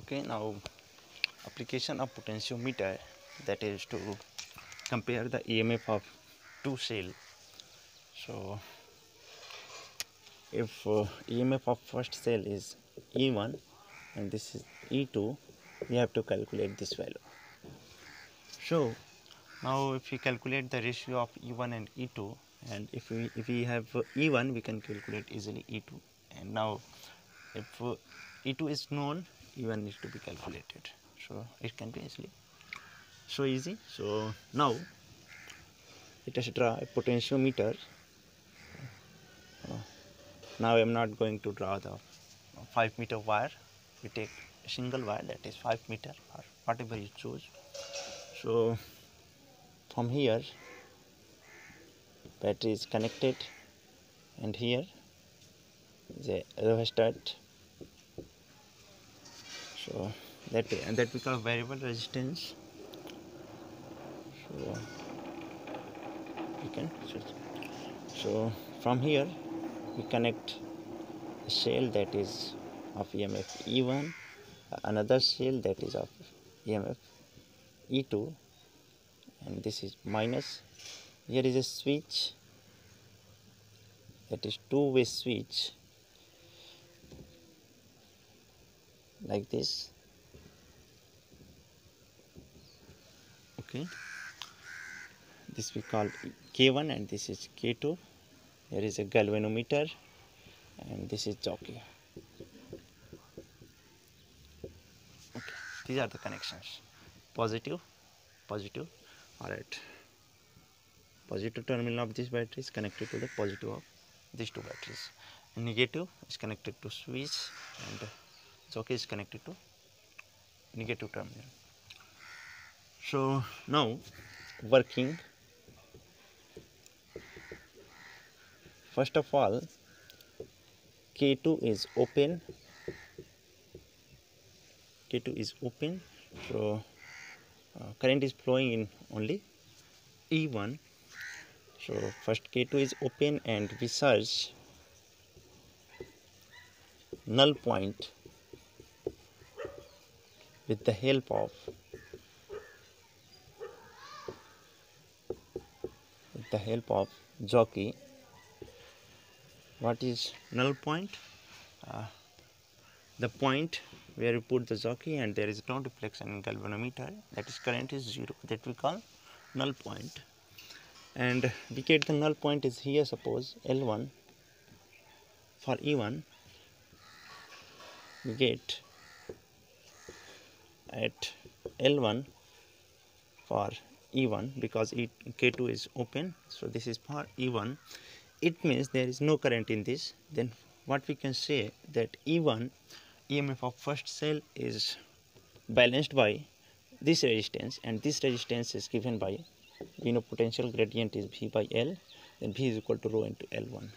Okay, now application of potentiometer, that is to compare the EMF of two cell. So if EMF of first cell is E1 and this is E2, we have to calculate this value. So now if we calculate the ratio of E1 and E2, and if we have E1, we can calculate easily E2, and now if E2 is known, E1 needs to be calculated. So it can be easy. So now let us draw a potentiometer. Now I am not going to draw the 5 meter wire. We take a single wire, that is 5 meter or whatever you choose. So from here battery is connected, and here is a rheostat. So that way, and that we call variable resistance. So we can switch. So from here we connect a cell that is of EMF E1, another cell that is of EMF E2, and this is minus. Here is a switch, that is two-way switch, like this. Okay, this we call K1 and this is K2. Here is a galvanometer and this is jockey. Okay, these are the connections. Positive. Alright, positive terminal of this battery is connected to the positive of these two batteries, and negative is connected to switch, and jockey is connected to negative terminal. So now working, first of all K2 is open, so current is flowing in only E1. So first K2 is open and we search null point with the help of jockey. What is null point? The point where you put the jockey and there is no deflection in galvanometer, that is current is 0, that we call null point. And we get the null point is here, suppose L1 for E1, we get at L1 for E1 because K2 is open, so this is for E1. It means there is no current in this. Then what we can say that E1 EMF of first cell is balanced by this resistance, and this resistance is given by, we know potential gradient is V by L, then V is equal to rho into L1.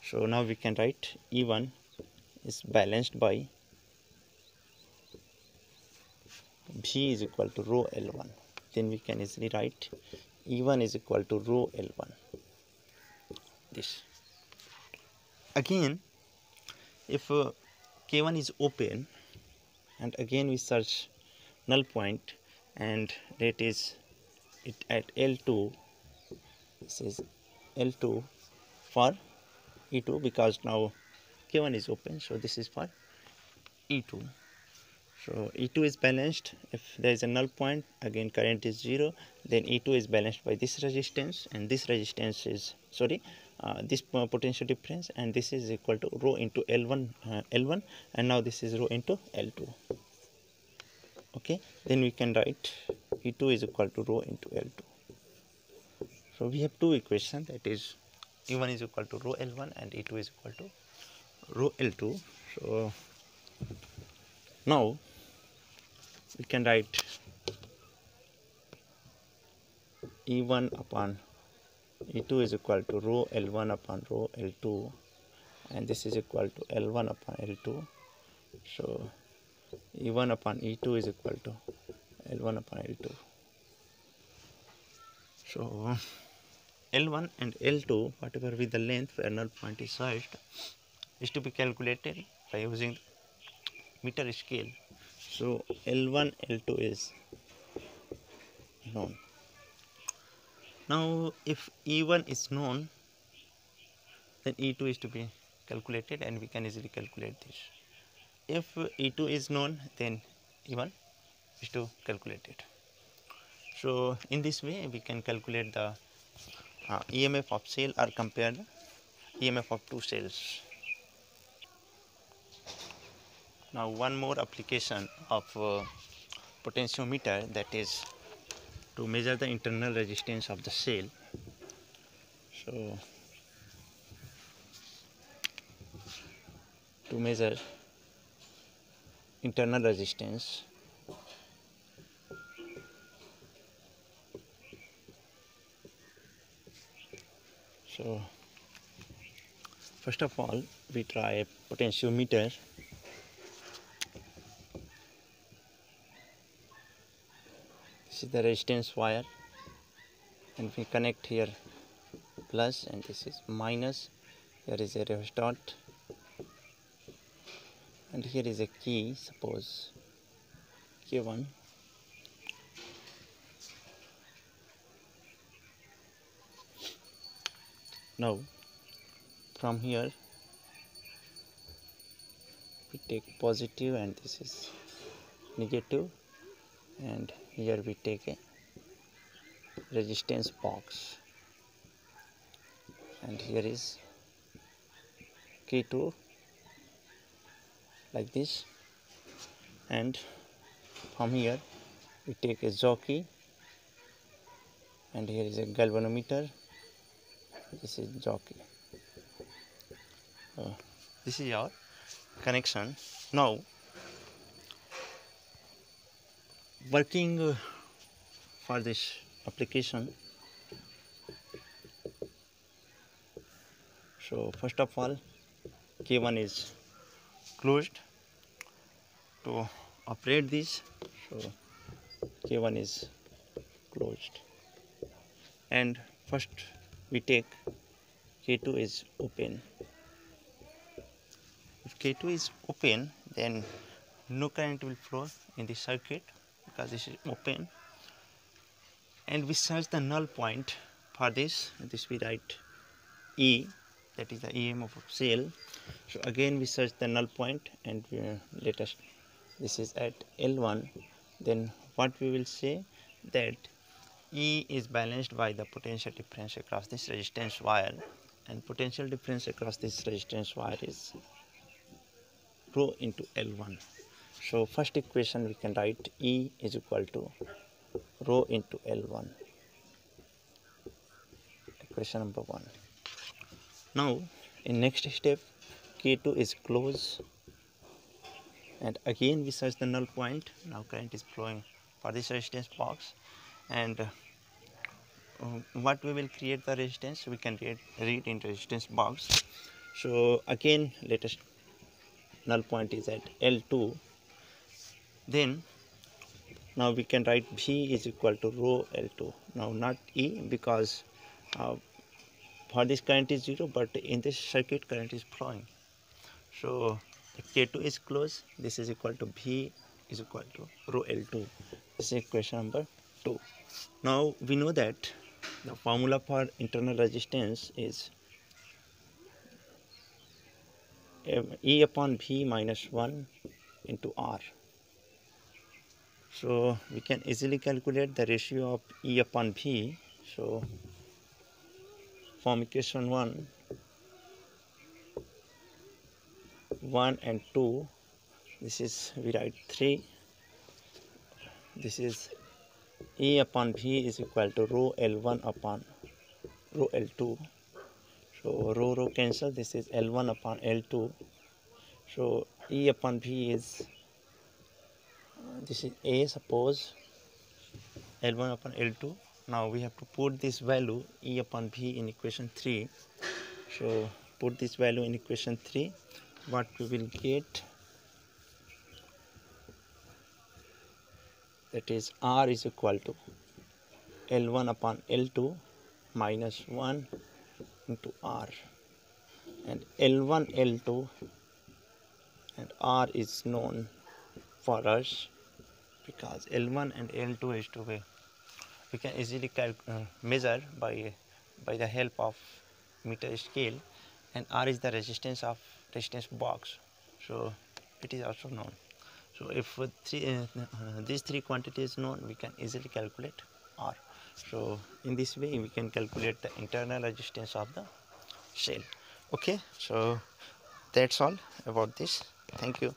So now we can write E1 is balanced by V is equal to rho L1. Then we can easily write E1 is equal to rho L1. This. Again, if K1 is open, and again we search null point, and that is it at L2. This is L2 for E2 because now K1 is open, so this is for E2. So E2 is balanced. If there is a null point, again current is 0, then E2 is balanced by this resistance, and this resistance is this potential difference, and this is equal to rho into L1, and now this is rho into L2. Okay, then we can write E2 is equal to rho into L2. So we have two equations, that is E1 is equal to rho L1 and E2 is equal to rho L2. So now we can write E1 upon E2 is equal to rho L1 upon rho L2, and this is equal to L1 upon L2. So E1 upon E2 is equal to L1 upon L2. So L1 and L2, whatever be the length where null point is searched, is to be calculated by using meter scale. So L1, L2 is known. Now if E1 is known, then E2 is to be calculated, and we can easily calculate this. If E2 is known, then E1 is to calculate it. So in this way we can calculate the EMF of cell or compare the EMF of two cells. Now one more application of potentiometer, that is to measure the internal resistance of the cell. So to measure internal resistance, so first of all we try a potentiometer. This is the resistance wire, and we connect here plus, and this is minus. Here is a rheostat, and here is a key, suppose K1. Now from here we take positive, and this is negative, and here we take a resistance box, and here is K2 like this, and from here we take a jockey, and here is a galvanometer. This is jockey. This is our connection. Now working for this application, so first of all K1 is closed. To operate this, so K1 is closed, and first we take K2 is open. If K2 is open, then no current will flow in the circuit because this is open, and we search the null point for this. This we write E, that is the EMF of cell. So again we search the null point, and let us, this is at L1. Then what we will say, that E is balanced by the potential difference across this resistance wire, and potential difference across this resistance wire is rho into L1. So first equation we can write E is equal to rho into L1, equation number 1. Now in next step K2 is closed, and again we search the null point. Now current is flowing for this resistance box, and what we will create the resistance, we can read in resistance box. So again let us, null point is at L2. Then now we can write V is equal to rho L2. Now not E, because for this current is 0, but in this circuit current is flowing. So if K2 is closed, this is equal to V is equal to rho L2. This is equation number 2. Now we know that the formula for internal resistance is E upon V minus 1 into R. So we can easily calculate the ratio of E upon V. So from equation 1 and 2, this is, we write 3. This is E upon V is equal to rho L1 upon rho L2. So rho cancel, this is L1 upon L2. So E upon V is, this is A, suppose L1 upon L2. Now we have to put this value E upon V in equation 3. So put this value in equation 3. What we will get, that is R is equal to L1 upon L2 minus 1 into R, and L1, L2 and R is known for us, because L1 and L2 is to be, we can easily measure by the help of meter scale, and R is the resistance box, so it is also known. So if these three quantities known, we can easily calculate R. So in this way we can calculate the internal resistance of the cell. Okay, so that's all about this. Thank you.